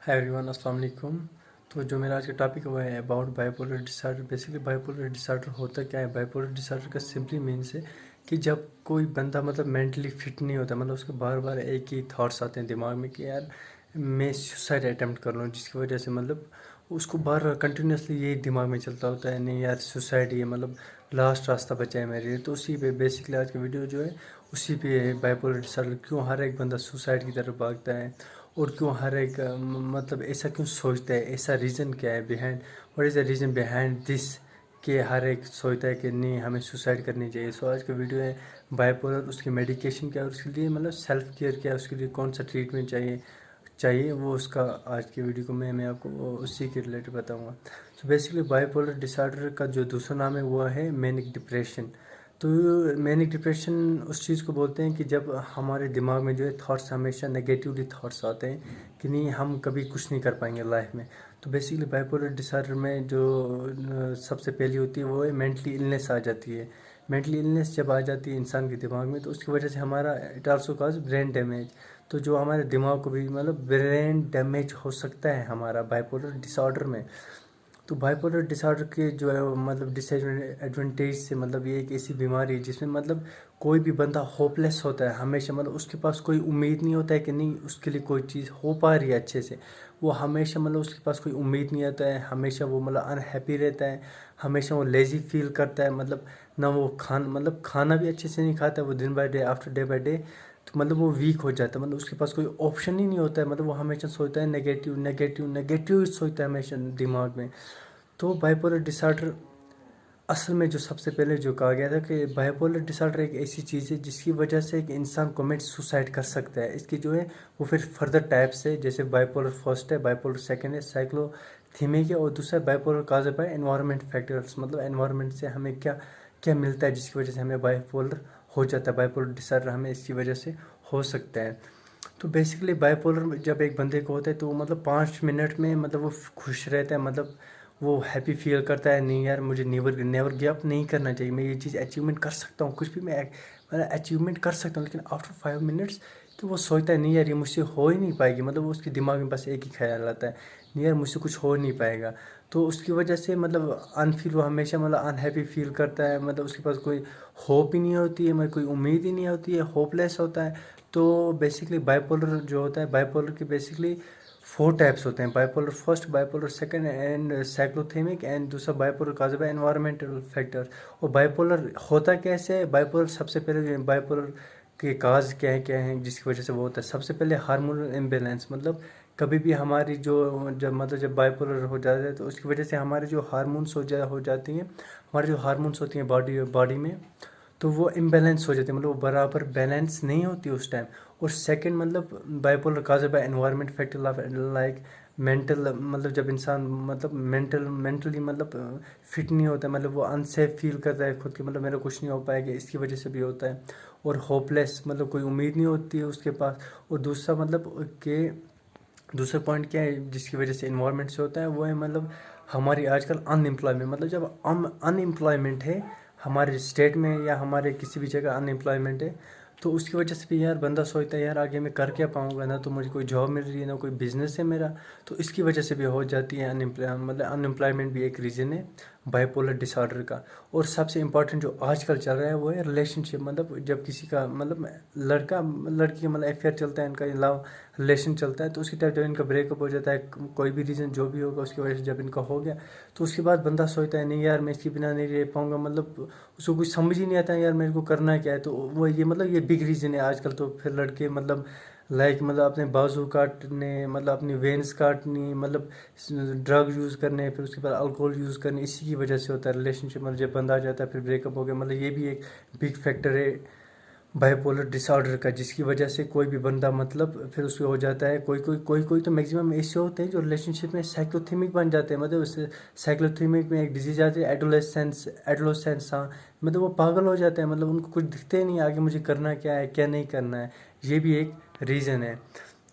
Hi everyone, अस्सलाम वालेकुम। तो जो मेरा आज का टॉपिक है वो है about bipolar disorder. Basically bipolar disorder होता क्या है? बाइपोलर डिसऑर्डर का सिंपली मीन्स है कि जब कोई बंदा मेंटली फिट नहीं होता, उसके बार बार एक ही थॉट्स आते हैं दिमाग में कि यार मैं सुसाइड अटेम्प्ट कर लूँ, जिसकी वजह से उसको बार बार कंटिन्यूसली यही दिमाग में चलता होता है, नहीं यार सुसाइड ही लास्ट रास्ता बचा है मेरे लिए। तो उसी पे बेसिकली आज का वीडियो जो है उसी पे है, बाइपोलर डिसऑर्डर क्यों हर एक बंदा सुसाइड की तरफ भागता है और क्यों हर एक ऐसा क्यों सोचता है, ऐसा रीज़न क्या है behind, what is the reason behind this कि हर एक सोचता है कि नहीं हमें सुसाइड करनी चाहिए। सो आज का वीडियो है बाइपोलर, उसकी मेडिकेशन क्या है, उसके लिए सेल्फ केयर क्या है, उसके लिए कौन सा ट्रीटमेंट चाहिए वो उसका आज की वीडियो को मैं आपको उसी के रिलेटेड बताऊंगा। सो बेसिकली बाइपोलर डिसऑर्डर का जो दूसरा नाम है वो है मैनिक डिप्रेशन। तो मैनिक डिप्रेशन उस चीज़ को बोलते हैं कि जब हमारे दिमाग में जो है थॉट्स हमेशा नेगेटिवली थॉट्स आते हैं कि नहीं हम कभी कुछ नहीं कर पाएंगे लाइफ में। तो बेसिकली बाइपोलर डिसऑर्डर में जो सबसे पहली होती है वो है मेंटली इलनेस आ जाती है। मेंटली इलनेस जब आ जाती है इंसान के दिमाग में तो उसकी वजह से हमारा it also cause brain damage. तो जो हमारे दिमाग को भी ब्रेन डैमेज हो सकता है हमारा बाइपोलर डिसऑर्डर में। तो बाइपोलर डिसऑर्डर के जो है डिसएडवांटेज से ये एक ऐसी बीमारी है जिसमें कोई भी बंदा होपलेस होता है हमेशा। उसके पास कोई उम्मीद नहीं होता है कि नहीं उसके लिए कोई चीज़ हो पा रही है अच्छे से। वो हमेशा उसके पास कोई उम्मीद नहीं आता है, हमेशा वो अनहैप्पी रहता है, हमेशा वो लेज़ी फील करता है। ना वो खाना भी अच्छे से नहीं खाता है, वो दिन by day after day by day तो वो वीक हो जाता है। उसके पास कोई ऑप्शन ही नहीं होता है, वो हमेशा सोचता है नेगेटिव नेगेटिव नेगेटिव सोचता है हमेशा दिमाग में। तो बाइपोलर डिसऑर्डर असल में जो सबसे पहले जो कहा गया था कि बाइपोलर डिसऑर्डर एक ऐसी चीज़ है जिसकी वजह से एक इंसान कमिट सुसाइड कर सकता है। इसकी जो है वो फिर फर्दर टाइप्स है, जैसे बाइपोलर फर्स्ट है, बाइपोलर सेकंड है, साइक्लोथीमिक है, और दूसरा bipolar cause by environment factors. Environment से हमें क्या क्या मिलता है जिसकी वजह से हमें बाइपोलर हो जाता है, बाइपोलर डिसऑर्डर हमें इसकी वजह से हो सकता है। तो बेसिकली बाइपोलर जब एक बंदे को होता है तो 5 मिनट में वो खुश रहता है, वो हैप्पी फील करता है, नहीं यार मुझे नेवर नेवर गिव अप नहीं करना चाहिए, मैं ये चीज़ अचीवमेंट कर सकता हूँ, कुछ भी मैं अचीवमेंट कर सकता हूँ। लेकिन आफ्टर 5 मिनट्स तो वो सोचता है नहीं यार ये मुझसे हो ही नहीं पाएगी। वो उसके दिमाग में बस एक ही ख्याल आता है, नहीं यार मुझसे कुछ हो नहीं पाएगा। तो उसकी वजह से अनफील वो हमेशा अनहैप्पी फील करता है, उसके पास कोई होप ही नहीं होती है, कोई उम्मीद ही नहीं होती है, होपलेस होता है। तो बेसिकली बाइपोलर जो होता है, बाइपोलर के बेसिकली 4 टाइप्स होते हैं, bipolar first, bipolar second and cyclothymic, and दूसरा bipolar cause by environmental factor. और बाइपोलर होता कैसे है? बाइपोलर सबसे पहले बाइपोलर के काज क्या हैं जिसकी वजह से वो होता है। सबसे पहले हार्मोनल इम्बेलेंस, कभी भी हमारी जो जब बाइपोलर हो जाता है तो उसकी वजह से हमारे जो हार्मोन्स हो जाती हैं, हमारी जो हार्मोन्स होती हैं बॉडी में, तो वो इम्बैलेंस हो जाती है, वो बराबर बैलेंस नहीं होती उस टाइम। और second bipolar cause by environment factor like mental, जब इंसान मेंटली फिट नहीं होता, वो अनसेफ फील करता है खुद की, मेरा कुछ नहीं हो पाएगा, इसकी वजह से भी होता है। और होपलेस, कोई उम्मीद नहीं होती है उसके पास। और दूसरा के दूसरा पॉइंट क्या है जिसकी वजह से इन्वायरमेंट से होता है, वो है हमारी आजकल अनएम्प्लॉयमेंट। जब अनएम्प्लॉयमेंट है हमारे स्टेट में या हमारे किसी भी जगह अनएम्प्लॉयमेंट है, तो उसकी वजह से भी यार बंदा सोचता है यार आगे मैं कर क्या पाऊँगा, ना तो मुझे कोई जॉब मिल रही है ना कोई बिजनेस है मेरा। तो इसकी वजह से भी हो जाती है अनएम्प्लॉयमेंट भी एक रीज़न है बाइपोलर डिसऑर्डर का। और सबसे इम्पॉर्टेंट जो आजकल चल रहा है वो है रिलेशनशिप। जब किसी का लड़का लड़की का अफेयर चलता है, इनका लव रिलेशन चलता है, तो उसकी टाइप जब इनका ब्रेकअप हो जाता है, कोई भी रीज़न जो भी होगा उसकी वजह से जब इनका हो गया, तो उसके बाद बंदा सोचता है नहीं यार मैं इसके बिना नहीं रह पाऊँगा, उसको कुछ समझ ही नहीं आता है यार मेरे को करना क्या है। तो वो ये बिग रीज़न है आजकल। तो फिर लड़के लाइक अपने बाजू काटने, अपनी वेन्स काटनी, ड्रग यूज़ करने, फिर उसके बाद अल्कोहल यूज़ करने, इसी की वजह से होता है रिलेशनशिप जब बंद आ जाता है, फिर ब्रेकअप हो गया। ये भी एक बिग फैक्टर है बाइपोलर डिसऑर्डर का, जिसकी वजह से कोई भी बंदा फिर उसको हो जाता है। कोई तो मैक्सिमम ऐसे होते हैं जो रिलेशनशिप में साइक्लोथीमिक बन जाते हैं। उससे साइक्लोथीमिक में एक डिजीज आती है एडोलेसेंस। हाँ, वो पागल हो जाते हैं, उनको कुछ दिखते ही नहीं आगे मुझे करना क्या है क्या नहीं करना है। ये भी एक रीज़न है।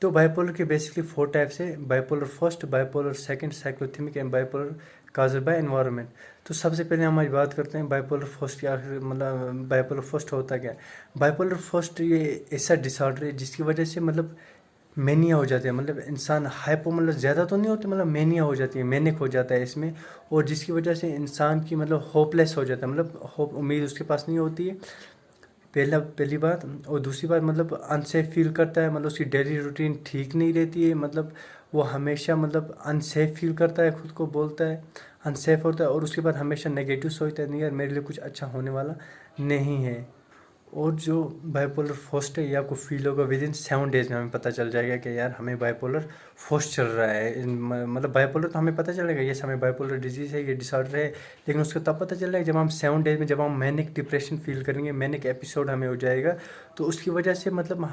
तो बाइपोलर के बेसिकली 4 टाइप्स है, bipolar first, bipolar second, cyclothymic and bipolar caused by environment. तो सबसे पहले हम आज बात करते हैं बाइपोलर फर्स्ट, या फिर बाइपोलर फर्स्ट होता क्या है। बाइपोलर फर्स्ट ये ऐसा डिसऑर्डर है जिसकी वजह से मेनिया हो जाती है, मतलब इंसान हाइपो मतलब ज़्यादा तो नहीं होती, मतलब मेनिया हो जाती है, मैनिक हो जाता है इसमें। और जिसकी वजह से इंसान की मतलब होपलेस हो जाता है, मतलब होप उम्मीद उसके पास नहीं होती है, पहली बात। और दूसरी बात मतलब अनसेफ फील करता है, मतलब उसकी डेली रूटीन ठीक नहीं रहती है, मतलब वो हमेशा मतलब अनसेफ फील करता है, खुद को बोलता है अनसेफ होता है। और उसके बाद हमेशा नेगेटिव सोचता है, नहीं यार मेरे लिए कुछ अच्छा होने वाला नहीं है। और जो बाइपोलर फर्स्ट है ये आपको फील होगा विद इन 7 डेज में, हमें पता चल जाएगा कि यार हमें बाइपोलर फर्स्ट चल रहा है। मतलब बाइपोलर तो हमें पता चलेगा ये हमें बाइपोलर डिजीज़ है, ये डिसऑर्डर है, लेकिन उसको तब पता चलेगा जब हम 7 डेज में, जब हम मैनिक डिप्रेशन फील करेंगे, मैनिक एपिसोड हमें हो जाएगा। तो उसकी वजह से मतलब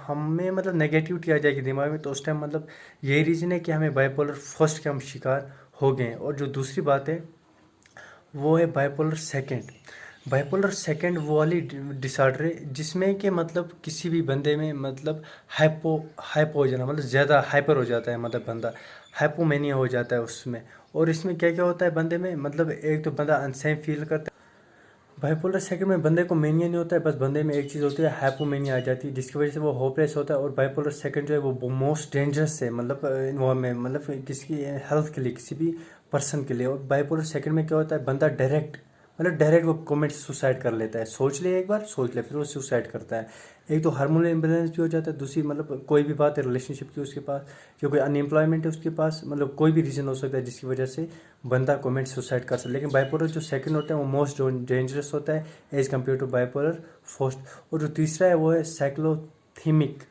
हमें मतलब नेगेटिविटी आ जाएगी दिमाग में, तो उस टाइम मतलब यही रीज़न है कि हमें बाइपोलर फर्स्ट के हम शिकार हो गए। और जो दूसरी बात है वो है बाइपोलर सेकंड। बाइपोलर सेकंड वो वाली डिसऑर्डर है जिसमें कि मतलब किसी भी बंदे में मतलब हाइपो हो जाना, मतलब ज़्यादा हाइपर हो जाता है, मतलब बंदा हाइपोमेनिया हो जाता है उसमें। और इसमें क्या क्या होता है बंदे में, मतलब एक तो बंदा अनसेफ फील करता है। बाइपोलर सेकंड में बंदे को मेनिया नहीं होता है, बस बंदे में एक चीज़ होती है हाइपोमेनिया आ जाती है, जिसकी वजह से वो होपलेस होता है। और बाइपोलर सेकंड जो है वो मोस्ट डेंजरस है, मतलब इन्वॉल्वमेंट, मतलब किसी की हेल्थ के लिए, किसी भी पर्सन के लिए। और बाइपोलर सेकंड में क्या होता है, बंदा डायरेक्ट मतलब डायरेक्ट वो कमेंट सुसाइड कर लेता है, सोच ले एक बार, सोच ले फिर वो सुसाइड करता है। एक तो हार्मोनल इम्बेलेंस भी हो जाता है, दूसरी मतलब कोई भी बात है रिलेशनशिप की उसके पास, या कोई अनएम्प्लॉयमेंट है उसके पास, मतलब कोई भी रीज़न हो सकता है जिसकी वजह से बंदा कमेंट सुसाइड कर सकता है। लेकिन बाइपोलर जो सेकंड होता है वो मोस्ट डेंजरस होता है as compare to bipolar first. और जो तीसरा है वो है साइक्लोथीमिक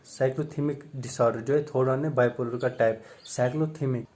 डिसऑर्डर, जो है थर्ड वन है बाइपोलर का टाइप, साइक्लोथीमिक।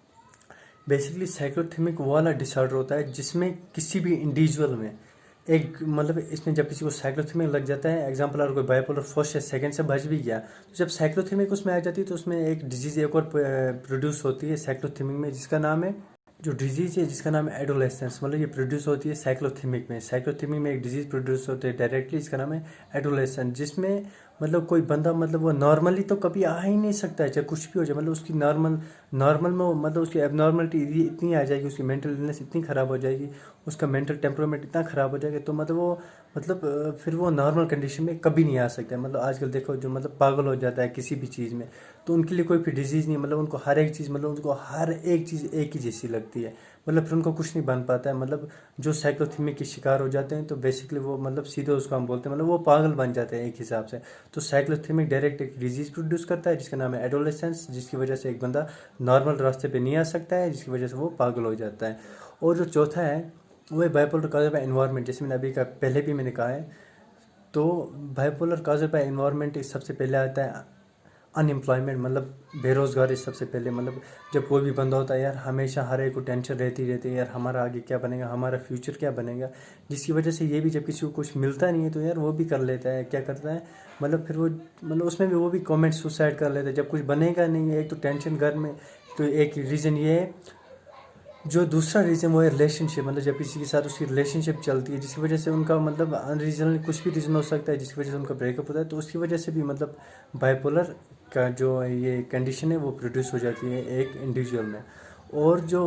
बेसिकली साइक्लोथीमिक वो वाला डिसऑर्डर होता है जिसमें किसी भी इंडिविजुअल में एक मतलब इसमें जब किसी को साइक्लोथीमिक लग जाता है, एग्जांपल अगर कोई बाइपोलर फर्स्ट या सेकंड से बच भी गया, तो जब साइक्लोथीमिक उसमें आ जाती है तो उसमें एक डिजीज एक और प्रोड्यूस होती है साइक्लोथीमिक में, जिसका नाम है, जो डिजीज है जिसका नाम है एडोलेसेंस, मतलब ये प्रोड्यूस होती है साइक्लोथीमिक में। साइक्लोथीमिक में एक डिजीज प्रोड्यूस होती है डायरेक्टली, इसका नाम है एडोलेसेंस, जिसमें मतलब कोई बंदा मतलब वो नॉर्मली तो कभी आ ही नहीं सकता है, चाहे कुछ भी हो जाए, मतलब उसकी नॉर्मल में मतलब उसकी एबनॉर्मलिटी इतनी आ जाएगी, उसकी मेंटल इलनेस इतनी ख़राब हो जाएगी, उसका मेंटल टेम्परामेंट इतना ख़राब हो जाएगा, तो मतलब वो मतलब फिर वो नॉर्मल कंडीशन में कभी नहीं आ सकता है। मतलब आजकल देखो जो मतलब पागल हो जाता है किसी भी चीज़ में, तो उनके लिए कोई फिर डिजीज़ नहीं, मतलब उनको हर एक चीज़, मतलब उनको हर एक चीज़ एक ही जैसी लगती है, मतलब फिर उनको कुछ नहीं बन पाता है। मतलब जो साइक्लोथीमिक के शिकार हो जाते हैं तो बेसिकली वो मतलब सीधे उसको हम बोलते हैं मतलब वो पागल बन जाते हैं एक हिसाब से। तो साइक्लोथीमिक डायरेक्ट एक डिजीज़ प्रोड्यूस करता है जिसका नाम है एडोलेसेंस, जिसकी वजह से एक बंदा नॉर्मल रास्ते पे नहीं आ सकता है, जिसकी वजह से वो पागल हो जाता है। और जो चौथा है वो है बाइपोलर कॉज बाय एनवायरनमेंट, जैसे मैंने अभी का पहले भी मैंने कहा है। तो बाइपोलर कॉज बाय एनवायरनमेंट सबसे पहले आता है अनएम्प्लॉयमेंट, मतलब बेरोज़गारी सबसे पहले। मतलब जब कोई भी बंदा होता है यार, हमेशा हर एक को टेंशन रहती है यार हमारा आगे क्या बनेगा, हमारा फ्यूचर क्या बनेगा, जिसकी वजह से ये भी जब किसी को कुछ मिलता नहीं है तो यार वो भी कर लेता है, क्या करता है मतलब फिर वो मतलब उसमें भी वो भी कमेंट सुसाइड कर लेता है जब कुछ बनेगा नहीं है। एक तो टेंशन घर में, तो एक रीज़न ये है। जो दूसरा रीज़न वो है रिलेशनशिप, मतलब जब किसी के साथ उसकी रिलेशनशिप चलती है जिसकी वजह से उनका मतलब अनरीजनली कुछ भी रीज़न हो सकता है जिसकी वजह से उनका ब्रेकअप होता है, तो उसकी वजह से भी मतलब बाइपोलर का जो ये कंडीशन है वो प्रोड्यूस हो जाती है एक इंडिविजुअल में। और जो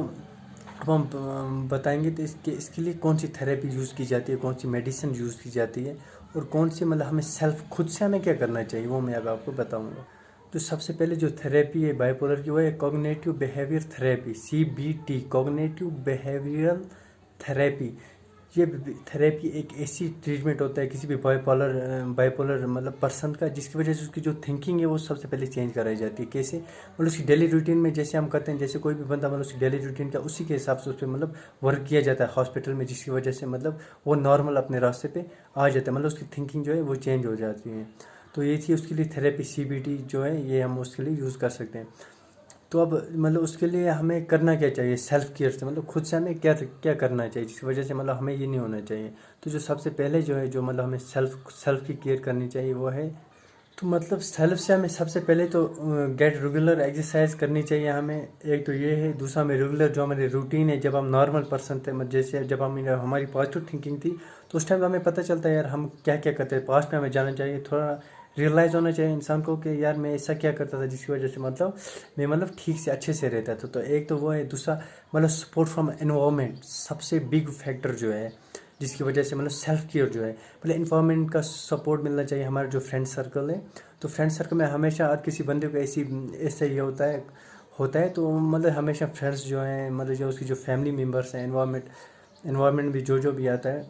अब हम बताएंगे तो इसके लिए कौन सी थेरेपी यूज़ की जाती है, कौन सी मेडिसिन यूज़ की जाती है, और कौन सी मतलब हमें सेल्फ खुद से हमें क्या करना चाहिए, वो मैं अब आपको बताऊँगा। तो सबसे पहले जो थेरेपी है बाइपोलर की वो है cognitive behaviour therapy, CBT, cognitive behavioural therapy. ये थेरेपी एक ऐसी ट्रीटमेंट होता है किसी भी बाइपोलर मतलब पर्सन का, जिसकी वजह से उसकी जो थिंकिंग है वो सबसे पहले चेंज कराई जाती है। कैसे, मतलब उसकी डेली रूटीन में जैसे हम करते हैं, जैसे कोई भी बंदा मतलब उसकी डेली रूटीन का उसी के हिसाब से उस पर मतलब वर्क किया जाता है हॉस्पिटल में, जिसकी वजह से मतलब वो नॉर्मल अपने रास्ते पे आ जाता है, मतलब उसकी थिंकिंग जो है वो चेंज हो जाती है। तो ये थी उसके लिए थेरेपी CBT जो है, ये हम उसके लिए यूज़ कर सकते हैं। तो अब मतलब उसके लिए हमें करना क्या चाहिए सेल्फ केयर से, मतलब खुद से हमें क्या क्या करना चाहिए जिसकी वजह से मतलब हमें ये नहीं होना चाहिए। तो जो सबसे पहले जो है जो मतलब हमें सेल्फ की केयर करनी चाहिए वो है, तो मतलब सेल्फ से हमें सबसे पहले तो गेट रेगुलर एक्सरसाइज करनी चाहिए हमें, एक तो ये है। दूसरा हमें रेगुलर जो हमारी रूटीन है, जब हम नॉर्मल पर्सन थे, मतलब जैसे जब हम हमारी पॉजिटिव थिंकिंग थी तो उस टाइम हमें पता चलता है यार हम क्या क्या करते हैं, पास्ट में हमें जाना चाहिए, थोड़ा रियलाइज़ होना चाहिए इंसान को कि यार मैं ऐसा क्या करता था जिसकी वजह से मतलब मैं मतलब ठीक से अच्छे से रहता था। तो एक तो वो है। दूसरा मतलब सपोर्ट फ्रॉम एनवायरनमेंट, सबसे बिग फैक्टर जो है जिसकी वजह से मतलब सेल्फ केयर जो है, मतलब इन्वायरमेंट का सपोर्ट मिलना चाहिए। हमारा जो फ्रेंड सर्कल है, तो फ्रेंड सर्कल में हमेशा हर किसी बंदे को ऐसे ये होता है तो मतलब हमेशा फ्रेंड्स जो हैं, मतलब जो उसकी जो फैमिली मेम्बर्स हैं, इन्वायरमेंट भी जो भी आता है,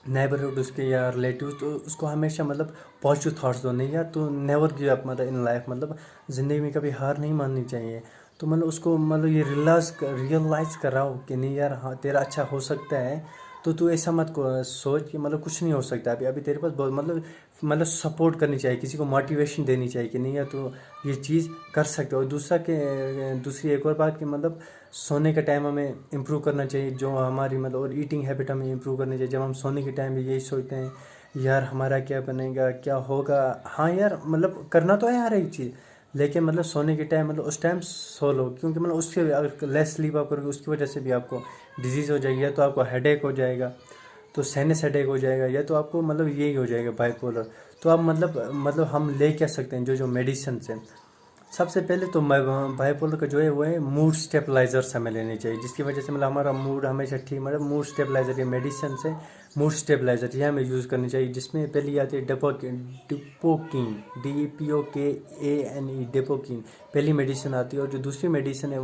नेबरहुड उसके या रिलेटिव, तो उसको हमेशा मतलब पॉजिटिव थाट्स दो। नहीं यार, तो नेवर गिव अप, मतलब इन लाइफ, मतलब ज़िंदगी में कभी हार नहीं माननी चाहिए। तो मतलब उसको मतलब ये रियलाइज़ कराओ कि नहीं यार, हाँ तेरा अच्छा हो सकता है। तो तू ऐसा मत को सोच कि मतलब कुछ नहीं हो सकता, अभी अभी तेरे पास बहुत मतलब सपोर्ट करनी चाहिए, किसी को मोटिवेशन देनी चाहिए कि नहीं यार तू ये चीज़ कर सकते हो। दूसरी एक और बात कि मतलब सोने का टाइम हमें इम्प्रूव करना चाहिए, जो हमारी मतलब और ईटिंग हैबिट हमें इम्प्रूव करनी चाहिए। जब हम सोने के टाइम भी यही सोचते हैं यार हमारा क्या बनेगा, क्या होगा, हाँ यार मतलब करना तो है हर एक चीज़, लेकिन मतलब सोने के टाइम मतलब उस टाइम सो लो, क्योंकि मतलब उससे अगर लेस स्लीप आप करोगे उसकी वजह से भी आपको डिजीज़ हो जाएगी, या तो आपको हेडेक हो जाएगा, तो साइनस हेडेक हो जाएगा, या तो आपको मतलब यही हो जाएगा बाइपोलर। तो आप मतलब हम ले क्या सकते हैं जो मेडिसिन है। सबसे पहले तो बाइपोलर का जो है वो है मूड स्टेबलाइजर्स हमें लेने चाहिए, जिसकी वजह से मतलब हमारा मूड हमेशा ठीक, मतलब मूड स्टेबलाइजर, ये मेडिसिन से मूड स्टेबलाइजर ये हमें यूज़ करनी चाहिए। जिसमें पहली आती है डिपोकिन, डेपोकिन पहली मेडिसिन आती है। और जो दूसरी मेडिसिन है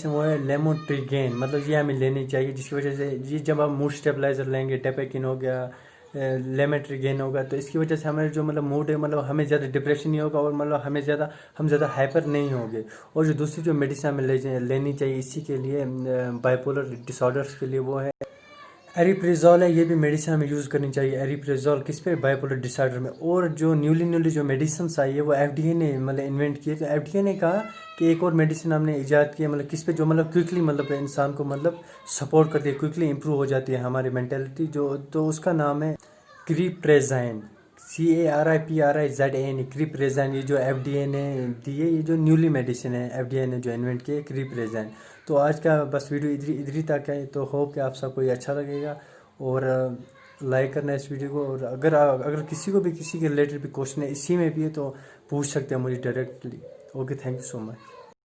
वो है लेमोट्रिगेन, मतलब ये हमें लेनी चाहिए, जिसकी वजह से ये जब आप मूड स्टेबलाइजर लेंगे, डेपोकिन हो गया, लेमेट्रिगेन होगा, तो इसकी वजह से हमारे जो मतलब मूड है, मतलब हमें ज़्यादा डिप्रेशन नहीं होगा, और मतलब हम ज़्यादा हाइपर नहीं होंगे। और जो दूसरी जो मेडिसिन हमें लेनी चाहिए इसी के लिए, बाइपोलर डिसऑर्डर्स के लिए, वो है एरिप्रिजोल है। ये भी मेडिसिन हमें यूज़ करनी चाहिए, एरिप्रिजोल किस पे, बाइपोलर डिसऑर्डर में। और जो न्यूली जो मेडिसिन आई है वो एफडीए ने मतलब इन्वेंट की है। तो एफडीए ने कहा कि एक और मेडिसिन हमने इजाद की है, मतलब किस पे, जो मतलब क्विकली मतलब इंसान को मतलब सपोर्ट करती है, क्विकली इंप्रूव हो जाती है हमारी मेंटेलिटी, जो तो उसका नाम है क्रीप्रेज़ाइन, CARIPRIZAN, क्रीप्रेज़ाइन। ये जो एफडीए ने दी है, ये जो न्यूली मेडिसिन है एफडीए ने जो इन्वेंट की है, क्रीप्रेज़ाइन। तो आज का बस वीडियो इधर ही तक है, तो होप कि आप सबको ये अच्छा लगेगा, और लाइक करना इस वीडियो को। और अगर किसी को भी किसी के रिलेटेड भी क्वेश्चन है इसी में भी है तो पूछ सकते हैं मुझे directly. Okay, thank you so much.